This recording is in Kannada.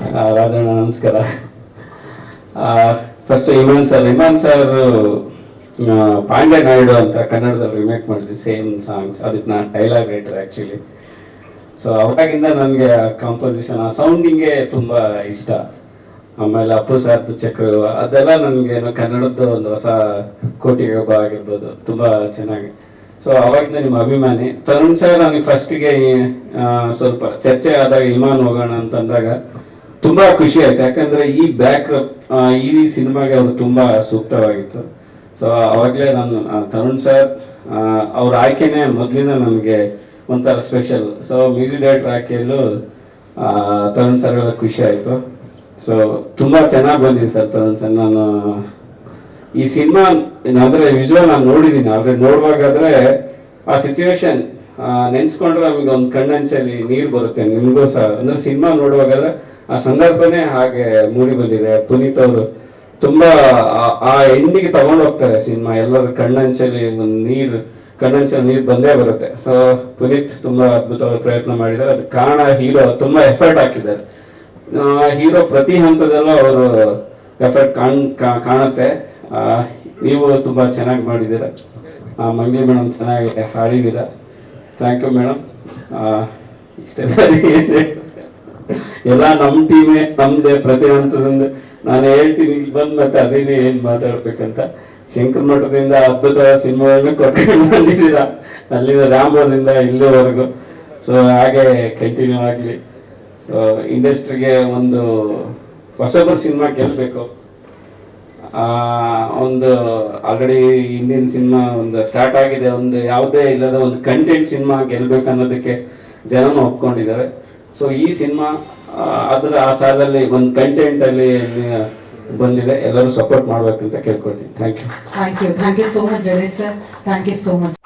ರಾಜಣ್ಣ ನಮಸ್ಕಾರ. ಫಸ್ಟ್ ಇಮಾನ್ ಸರ್ ಪಾಂಡ್ಯ ನಾಯ್ಡು ಅಂತ ಕನ್ನಡದಲ್ಲಿ ರಿಮೇಕ್ ಮಾಡಿದ್ವಿ, ಸೇಮ್ ಸಾಂಗ್ಸ್. ಅದಕ್ಕೆ ನಾನು ಡೈಲಾಗ್ ರೈಟರ್ ಆ್ಯಕ್ಚುಲಿ. ಸೊ ಅವಾಗಿಂದ ನನಗೆ ಕಾಂಪೋಸಿಷನ್, ಆ ಸೌಂಡಿಂಗೇ ತುಂಬ ಇಷ್ಟ. ಆಮೇಲೆ ಅಪ್ಪು ಸರ್ದು ಚಕ್ರ ಅದೆಲ್ಲ ನನಗೇನು ಕನ್ನಡದ್ದು ಒಂದು ಹೊಸ ಕೋಟಿಗೆ ಒಬ್ಬ ಆಗಿರ್ಬೋದು, ತುಂಬ ಚೆನ್ನಾಗಿ. ಸೊ ಅವಾಗಿಂದ ನಿಮ್ಮ ಅಭಿಮಾನಿ. ತರುಣ್ ಸರ್ ನನಗೆ ಫಸ್ಟಿಗೆ ಸ್ವಲ್ಪ ಚರ್ಚೆ ಆದಾಗ ಇಮಾನ್ ಹೋಗೋಣ ಅಂತಂದಾಗ ತುಂಬ ಖುಷಿ ಆಯ್ತು, ಯಾಕಂದರೆ ಈ ಈ ಸಿನಿಮಾಗೆ ಅವರು ತುಂಬ ಸೂಕ್ತವಾಗಿತ್ತು. ಸೊ ಅವಾಗಲೇ ನಾನು ತರುಣ್ ಸರ್ ಅವ್ರ ಆಯ್ಕೆನೇ ಮೊದಲಿಂದ ನನಗೆ ಒಂಥರ ಸ್ಪೆಷಲ್. ಸೊ ಮ್ಯೂಸಿಕ್ ಡೈರೆಕ್ಟರ್ ಆಯ್ಕೆಯಲ್ಲೂ ತರುಣ್ ಸರ್ ಎಲ್ಲ ಖುಷಿ ಆಯಿತು. ಸೊ ತುಂಬ ಚೆನ್ನಾಗಿ ಬಂದಿದೆ ಸರ್ ತರುಣ್ ಸರ್. ನಾನು ಈ ಸಿನಿಮಾ ಅಂದರೆ ವಿಜುವಲ್ ನಾನು ನೋಡಿದ್ದೀನಿ, ಆದರೆ ನೋಡುವಾಗಾದರೆ ಆ ಸಿಚುವೇಶನ್ ನೆನೆಸ್ಕೊಂಡ್ರೆ ನಮಗೆ ಒಂದು ಕಣ್ಣಂಚಲ್ಲಿ ನೀರು ಬರುತ್ತೆ. ನಿಮಗೂ ಸಹ ಅಂದರೆ ಸಿನಿಮಾ ನೋಡುವಾಗಾದ್ರೆ ಆ ಸಂದರ್ಭನೇ ಹಾಗೆ ಮೂಡಿ ಬಂದಿದೆ. ಪುನೀತ್ ಅವರು ತುಂಬ ಆ ಎಂಡಿಗೆ ತಗೊಂಡು ಹೋಗ್ತಾರೆ ಸಿನಿಮಾ. ಎಲ್ಲರ ಕಣ್ಣಂಚಲ್ಲಿ ಒಂದು ಕಣ್ಣಂಚಲ್ಲಿ ನೀರು ಬಂದೇ ಬರುತ್ತೆ. ಸೊ ಪುನೀತ್ ತುಂಬ ಅದ್ಭುತವಾದ ಪ್ರಯತ್ನ ಮಾಡಿದ್ದಾರೆ. ಅದಕ್ಕೆ ಕಾರಣ ಹೀರೋ ತುಂಬ ಎಫರ್ಟ್ ಹಾಕಿದ್ದಾರೆ. ಹೀರೋ ಪ್ರತಿ ಹಂತದಲ್ಲೂ ಅವರು ಎಫರ್ಟ್ ಕಾಣುತ್ತೆ. ನೀವು ತುಂಬ ಚೆನ್ನಾಗಿ ಮಾಡಿದ್ದೀರ. ಮಂಗ್ಲಿ ಮೇಡಮ್ ಚೆನ್ನಾಗಿ ಹಾಡಿದ್ದೀರ. Thank you madam. ಇಷ್ಟೇ ಸರಿ. ಎಲ್ಲ ನಮ್ಮ ಟೀಮೇ, ನಮ್ಮದೇ ಪ್ರತಿ ಹಂತದಿಂದ. ನಾನು ಹೇಳ್ತೀನಿ ಇಲ್ಲಿ ಬಂದು ಮತ್ತೆ ಅದೇನೇ ಏನು ಮಾತಾಡ್ಬೇಕಂತ. ಶಂಕರ್ ಮಠದಿಂದ ಅದ್ಭುತವಾದ ಸಿನಿಮಾವನ್ನು ಕೊಟ್ಕೊಂಡು ಬಂದಿದ್ದೀರ, ಅಲ್ಲಿಂದ ರಾಮದಿಂದ ಇಲ್ಲಿವರೆಗೂ. ಸೊ ಹಾಗೆ ಕಂಟಿನ್ಯೂ ಆಗಲಿ. ಸೊ ಇಂಡಸ್ಟ್ರಿಗೆ ಒಂದು ಹೊಸಬರ ಸಿನಿಮಾ ಗೆಲ್ಲಬೇಕು. ಒಂದು ಆಲ್ರೆಡಿ ಹಿಂದಿನ ಸಿನಿಮಾ ಒಂದು ಸ್ಟಾರ್ಟ್ ಆಗಿದೆ, ಒಂದು ಯಾವುದೇ ಇಲ್ಲದ ಒಂದು ಕಂಟೆಂಟ್ ಸಿನಿಮಾ ಗೆಲ್ಬೇಕು ಅನ್ನೋದಕ್ಕೆ ಜನನು ಒಪ್ಕೊಂಡಿದ್ದಾರೆ. ಸೊ ಈ ಸಿನಿಮಾ ಅದರ ಆ ಸಾಲಲ್ಲಿ ಒಂದು ಕಂಟೆಂಟಲ್ಲಿ ಬಂದಿದೆ. ಎಲ್ಲರೂ ಸಪೋರ್ಟ್ ಮಾಡಬೇಕಂತ ಕೇಳ್ಕೊಳ್ತೀನಿ. Thank you. Thank you so much Jadesh sir. Thank you so much.